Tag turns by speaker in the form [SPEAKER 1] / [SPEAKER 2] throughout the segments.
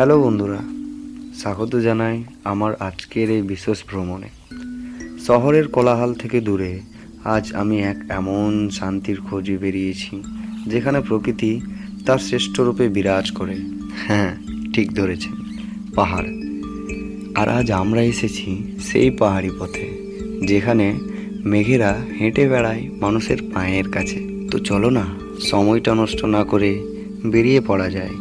[SPEAKER 1] Hello বন্ধুরা, স্বাগত জানাই আমার আজকের এই বিশেষ ভ্রমণে। শহরের কোলাহল থেকে দূরে আজ আমি এক এমন শান্তির খোঁজে বেরিয়েছি যেখানে প্রকৃতি তার শ্রেষ্ঠ রূপে বিরাজ করে। হ্যাঁ, ঠিক ধরেছেন, পাহাড়। আর আজ আমরা এসেছি সেই পাহাড়ি পথে যেখানে মেঘেরা হেঁটে বেড়ায় মানুষের পায়ের কাছে। তো চলো না, সময়টা নষ্ট না করে বেরিয়ে পড়া যায়।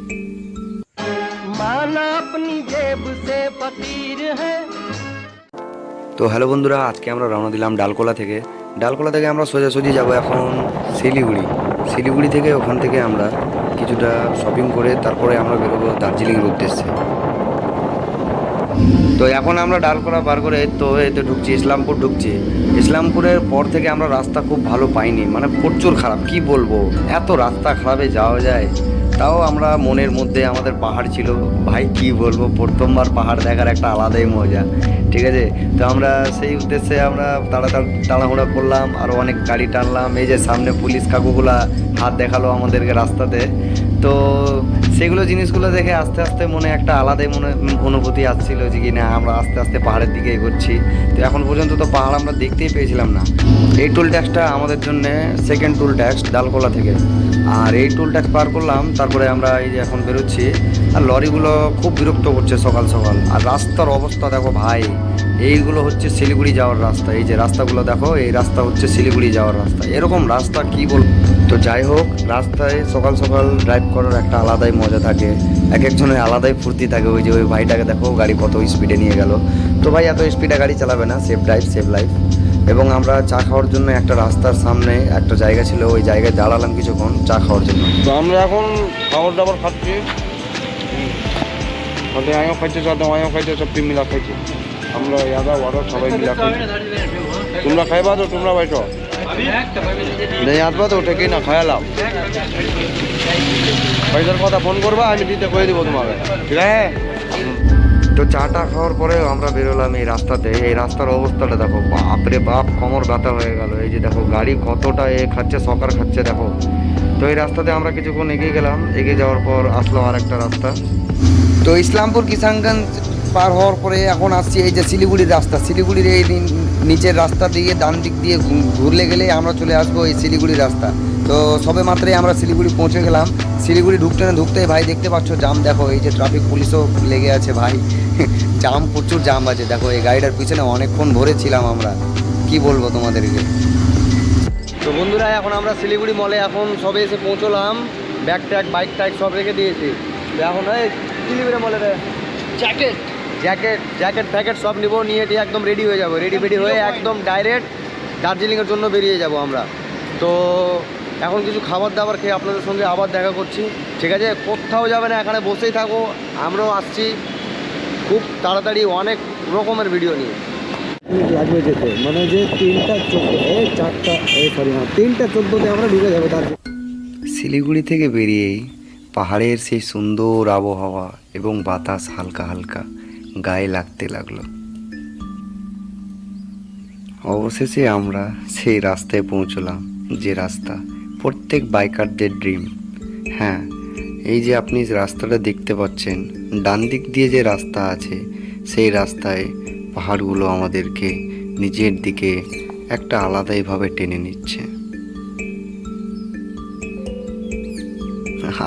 [SPEAKER 1] তো হ্যালো বন্ধুরা, আজকে আমরা রওনা দিলাম ডালকোলা থেকে। ডালকোলা থেকে আমরা সোজাসুজি যাব এখন শিলিগুড়ি। শিলিগুড়ি থেকে ওখান থেকে আমরা কিছুটা শপিং করে তারপরে আমরা বেরোবো দার্জিলিংয়ের উদ্দেশ্যে। তো এখন আমরা ডালকোলা পার করে তো এতে ঢুকছি, ইসলামপুর ঢুকছি। ইসলামপুরের পর থেকে আমরা রাস্তা খুব ভালো পাইনি, মানে প্রচুর খারাপ। কি বলবো, এত রাস্তা খারাপে যাওয়া যায়। তাও আমরা মনের মধ্যে আমাদের পাহাড় ছিল, ভাই কি বলবো, প্রথমবার পাহাড় দেখার একটা আলাদাই মজা। ঠিক আছে, তো আমরা সেই উদ্দেশ্যে আমরা তাড়াহুড়া করলাম, আরও অনেক গাড়ি টানলাম। এই যে সামনে পুলিশ কাকুগুলা হাত দেখালো আমাদেরকে রাস্তাতে, তো সেগুলো জিনিসগুলো দেখে আস্তে আস্তে মনে একটা আলাদাই অনুভূতি আসছিল যে কি না আমরা আস্তে আস্তে পাহাড়ের দিকে এগোচ্ছি। তো এখন পর্যন্ত তো পাহাড় আমরা দেখতেই পেয়েছিলাম না। এই টুল ট্যাক্সটা আমাদের জন্য সেকেন্ড টুল ট্যাক্স ডালকোলা থেকে। আর এই টুল ট্যাক্স পার করলাম, তারপরে আমরা এই যে এখন বেরোচ্ছি। আর লরিগুলো খুব বিরক্ত করছে সকাল সকাল। আর রাস্তার অবস্থা দেখো ভাই, এইগুলো হচ্ছে শিলিগুড়ি যাওয়ার রাস্তা। এই যে রাস্তাগুলো দেখো, এই রাস্তা হচ্ছে শিলিগুড়ি যাওয়ার রাস্তা। এরকম রাস্তা কি বল। তো যাই হোক, রাস্তায় সকাল সকাল ড্রাইভ করার একটা আলাদাই মজা থাকে, এক একজনের আলাদাই ফুর্তি থাকে। ওই যে ওই ভাইটাকে দেখো, গাড়ি কত স্পিডে নিয়ে গেল। তো ভাই এত স্পিডে গাড়ি চালাবে না, সেফ ড্রাইভ সেভ লাইফ। এবং আমরা চা খাওয়ার জন্য একটা রাস্তার সামনে একটা জায়গা ছিল, ওই জায়গায় দাঁড়ালাম কিছুক্ষণ চা খাওয়ার জন্য।
[SPEAKER 2] তো আমরা এখন খাবার দাবার খাচ্ছি, আমিও খাইছি, আমিও খাইছি, সব টিম মিলা খাইছি। আমরা ইয়াদা ওয়াদা সবাই মিলা খাইছি। তোমরা খাইবা তো, তোমরা বাইছো নেই আসবা তো, ওটা কি না খায়ালাম। পয়সার কথা ফোন করবা, আমি দিতে করে দিব তোমাকে, ঠিক আছে?
[SPEAKER 1] তো চাটা খাওয়ার পরেও আমরা বেরোলাম এই রাস্তাতে। এই রাস্তার অবস্থাটা দেখো, বাপরে বাপ, কোমর ব্যথা হয়ে গেল। এই যে দেখো গাড়ি কতটা খাচ্ছে, সকার খাচ্ছে দেখো। তো এই রাস্তাতে আমরা কিছুক্ষণ এগিয়ে গেলাম, এগিয়ে যাওয়ার পর আসলো আর একটা রাস্তা। তো ইসলামপুর কিষানগঞ্জ পার হওয়ার পরে এখন আসছি এই যে শিলিগুড়ির রাস্তা। শিলিগুড়ির এই নিচের রাস্তা দিয়ে ডান দিক দিয়ে ঘুরলে গেলে আমরা চলে আসবো এই শিলিগুড়ির রাস্তা। তো সবে মাত্রই আমরা শিলিগুড়ি পৌঁছে গেলাম। শিলিগুড়ি ঢুকতেই ভাই দেখতে পাচ্ছ জাম দেখো, এই যে ট্রাফিক পুলিশও লেগে আছে ভাই। জাম, প্রচুর জাম আছে দেখো। এই গাড়িটার পিছনে অনেকক্ষণ ভরেছিলাম আমরা, কি বলবো তোমাদেরকে। তো বন্ধুরা, এখন আমরা শিলিগুড়ি মলে এখন সবে এসে পৌঁছলাম। ব্যাগ ট্যাগ বাইক ট্যাগ সব রেখে দিয়েছি। এখন এই শিলিগুড়ি মলে জ্যাকেট ফ্যাকেট সব নিবো, নিয়ে একদম রেডি হয়ে যাবো। রেডি হয়ে একদম ডাইরেক্ট দার্জিলিংয়ের জন্য বেরিয়ে যাব আমরা। তো এখন কিছু খাবার দাবার খেয়ে আপনাদের সঙ্গে আবার দেখা করছি, ঠিক আছে? কোথাও যাবে না, এখানে বসেই থাকো। আমরাও আসছি খুব তাড়াতাড়ি অনেক রকমের ভিডিও নিয়ে।
[SPEAKER 2] লাগবে যেতে, মানে যে 3টা 14 আমরা ঢুকে যাবো দার্জিলিং।
[SPEAKER 1] শিলিগুড়ি থেকে বেরিয়েই পাহাড়ের সেই সুন্দর আবহাওয়া এবং বাতাস হালকা হালকা গায়ে লাগতে লাগলো। অবশেষে আমরা সেই রাস্তায় পৌঁছলাম, যে রাস্তা প্রত্যেক বাইকারদের ড্রিম। হ্যাঁ, এই যে আপনি রাস্তাটা দেখতে পাচ্ছেন, ডান দিক দিয়ে যে রাস্তা আছে, সেই রাস্তায় পাহাড়গুলো আমাদেরকে নিজের দিকে একটা আলাদাইভাবে টেনে নিচ্ছে।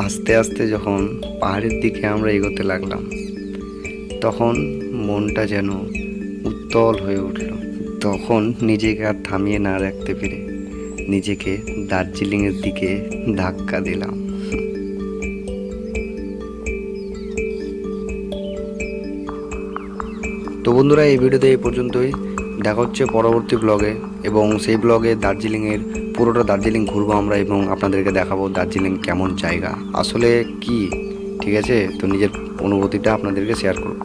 [SPEAKER 1] আস্তে আস্তে যখন পাহাড়ের দিকে আমরা এগোতে লাগলাম, তখন মনটা যেন উত্তল হয়ে উঠল। তখন নিজেকে আর থামিয়ে না রাখতে পেরে নিজেকে দার্জিলিংয়ের দিকে ধাক্কা দিলাম। তো বন্ধুরা, এই ভিডিওতে এই পর্যন্তই। দেখা হচ্ছে পরবর্তী ব্লগে, এবং সেই ব্লগে দার্জিলিংয়ের পুরোটা দার্জিলিং ঘুরবো আমরা এবং আপনাদেরকে দেখাবো দার্জিলিং কেমন জায়গা আসলে কি। ঠিক আছে, তো নিজের অনুভূতিটা আপনাদেরকে শেয়ার করব।